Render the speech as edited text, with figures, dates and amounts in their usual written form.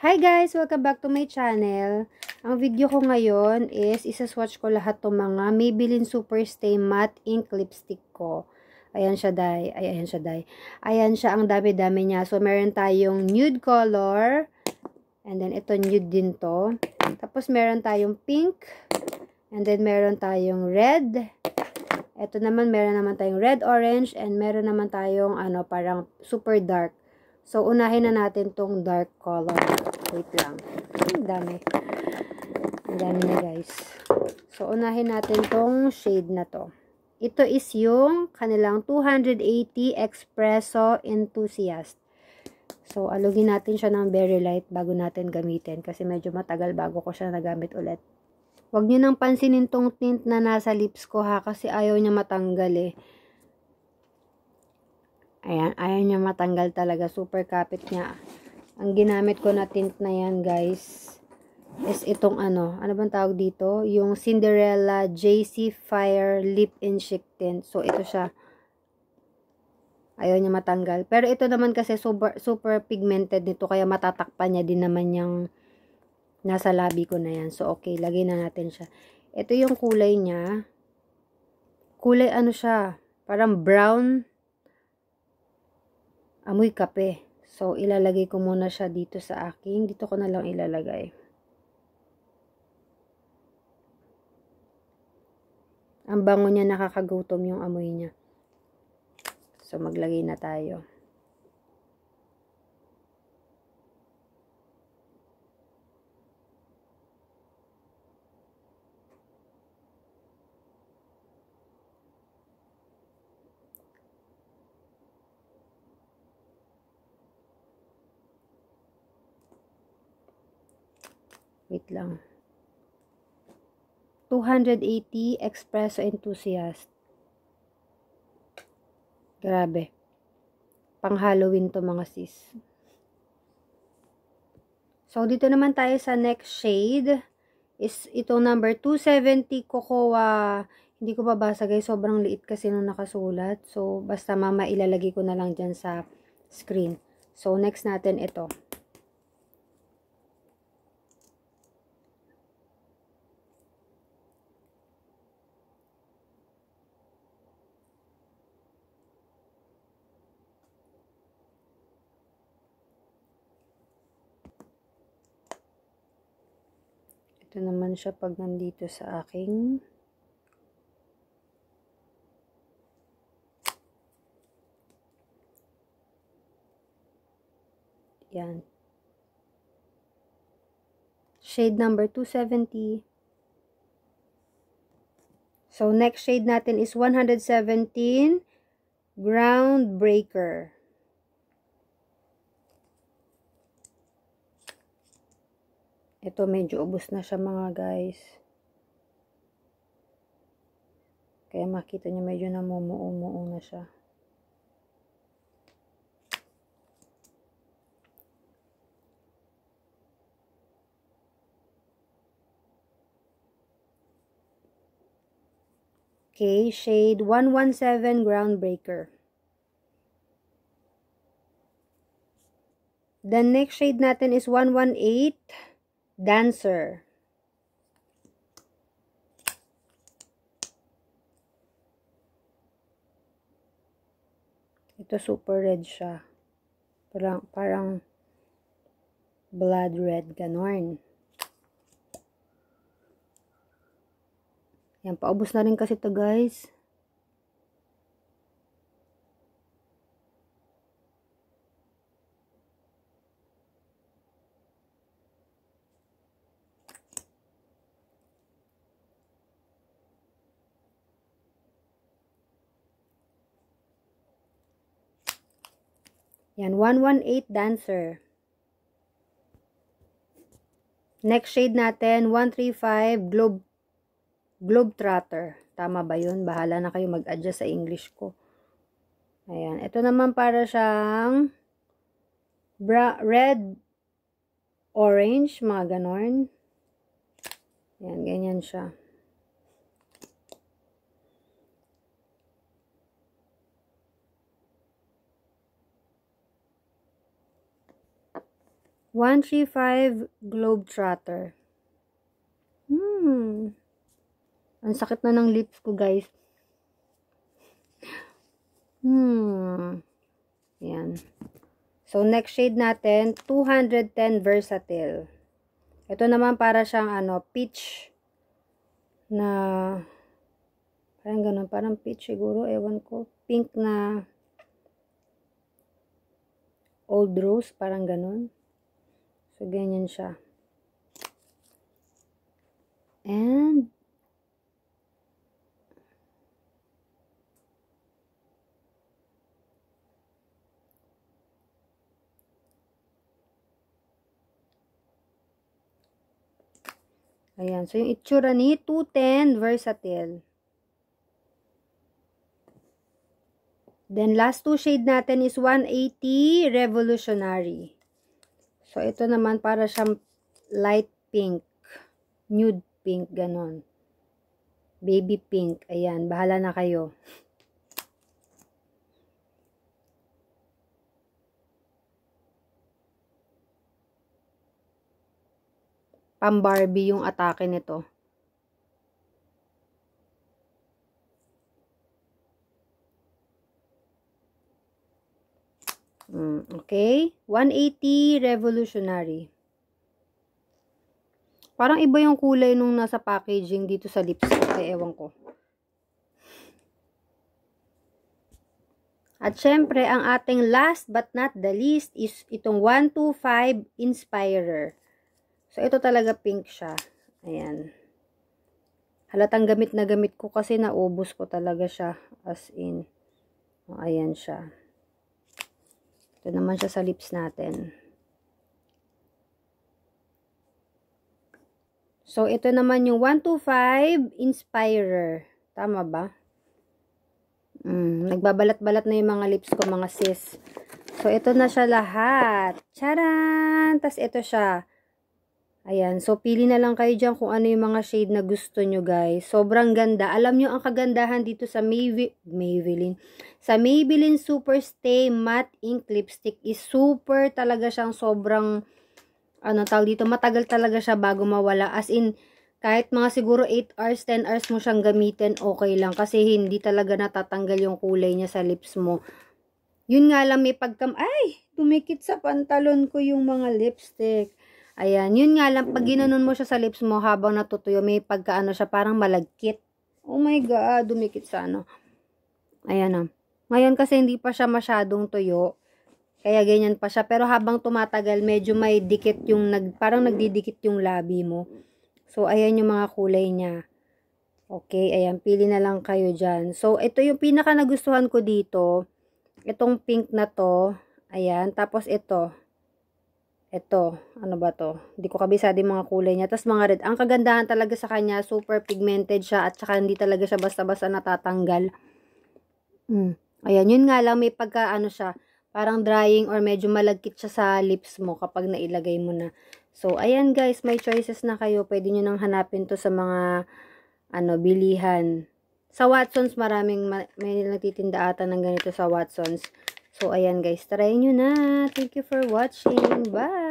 Hi guys! Welcome back to my channel. Ang video ko ngayon is isa-swatch ko lahat ng mga Maybelline Superstay Matte Ink Lipstick ko. Ayan siya, day. Ayan siya, day. Ayan siya, ang dami-dami niya. So, meron tayong nude color. And then, ito nude din to. Tapos, meron tayong pink. And then, meron tayong red. Ito naman, meron naman tayong red-orange. And meron naman tayong, parang super dark. So, unahin na natin tong dark color. Wait lang. Ang dami. Ang dami na, guys. So, unahin natin tong shade na to. Ito is yung kanilang 280 Espresso Enthusiast. So, alugin natin siya ng very light bago natin gamitin. Kasi medyo matagal bago ko siya nagamit ulit. Huwag nyo nang pansinin tong tint na nasa lips ko ha. Kasi ayaw niya matanggal eh. Ayan, ayaw niya matanggal talaga. Super kapit niya. Ang ginamit ko na tint na yan, guys, is itong ano bang tawag dito? Yung Cinderella JC Fire Lip and Chic Tint. So, ito siya. Ayaw niya matanggal. Pero ito naman kasi super pigmented nito. Kaya matatakpan niya din naman yung nasa labi ko na yan. So, okay. Lagay na natin siya. Ito yung kulay niya. Kulay ano siya? Parang brown. Amoy kape. So, ilalagay ko muna siya dito sa aking. Dito ko na lang ilalagay. Ang bango niya, nakakagutom yung amoy niya. So, maglagay na tayo. Wait lang. 280 Espresso Enthusiast. Grabe. Pang Halloween to mga sis. So, dito naman tayo sa next shade. Is itong number 270 Cocoa. Hindi ko babasa guys. Sobrang liit kasi nung nakasulat. So, basta mama ilalagay ko na lang dyan sa screen. So, next natin ito. Ito naman siya pag nandito sa aking yan. Shade number 270. So, next shade natin is 117 Groundbreaker. Ito medyo ubos na siya mga guys. Kaya makita niyo medyo namumuo-muo na siya. Okay, shade 117 Groundbreaker. The next shade natin is 118 Dancer. Ito super red siya. Parang blood red, ganon. Yan, paubos na rin kasi ito guys. Yan, 118 Dancer. Next shade natin, 135 Globetrotter. Tama ba yun? Bahala na kayo mag-adjust sa English ko. Ayan. Ito naman para siyang red, orange, mga ganon. Ayan, ganyan siya. 135 Globetrotter. Ang sakit na ng lips ko, guys. Yan. So, next shade natin, 210 Versatile. Ito naman para siyang, peach na, parang ganun, parang peach siguro, ewan ko. Pink na old rose, parang ganun. So, ganyan siya. And, ayan. So, yung itsura ni 210 Versatile. Then, last two shade natin is 180 Revolutionary. So, ito naman para siyang light pink. Nude pink, ganon. Baby pink. Ayan, bahala na kayo. Pang-Barbie yung atake nito. Okay. 180 Revolutionary. Parang iba yung kulay nung nasa packaging dito sa lips ko. Ay, ewan ko. At syempre, ang ating last but not the least is itong 125 Inspirer. So, ito talaga pink siya. Ayan. Halatang gamit na gamit ko kasi naubos ko talaga siya. As in. O, ayan siya. Ito naman siya sa lips natin. So, ito naman yung 125 Inspirer. Tama ba? Nagbabalat-balat na yung mga lips ko, mga sis. So, ito na siya lahat. Charan! Tas ito siya. Ayan. So, pili na lang kayo dyan kung ano yung mga shade na gusto nyo, guys. Sobrang ganda. Alam nyo, ang kagandahan dito sa Maybelline. Sa Maybelline Super Stay Matte Ink Lipstick is super talaga siyang sobrang, tawag dito, matagal talaga siya bago mawala. As in, kahit mga siguro 8 hours, 10 hours mo siyang gamitin, okay lang. Kasi hindi talaga natatanggal yung kulay niya sa lips mo. Yun nga lang, may ay, dumikit sa pantalon ko yung mga lipstick. Ayan, yun nga lang, pag ginanon mo siya sa lips mo habang natutuyo, may pagkaano siya, parang malagkit. Oh my God, dumikit sa Ayan na. Ngayon kasi hindi pa siya masyadong tuyo, kaya ganyan pa siya. Pero habang tumatagal, medyo may dikit yung, parang nagdidikit yung labi mo. So, ayan yung mga kulay niya. Okay, ayan, pili na lang kayo dyan. So, ito yung pinaka nagustuhan ko dito. Itong pink na to. Ayan, tapos ito. Ito, ano ba to? Hindi ko kabisado yung mga kulay niya. Tapos mga red. Ang kagandahan talaga sa kanya, super pigmented siya at saka hindi talaga siya basta-basta natatanggal. Ayan, yun nga lang may pagka siya, parang drying or medyo malagkit siya sa lips mo kapag nailagay mo na. So, ayan guys, may choices na kayo. Pwede nyo nang hanapin to sa mga bilihan. Sa Watsons, may nagtitinda ata ng ganito sa Watsons. So, ayan guys, try nyo na. Thank you for watching. Bye!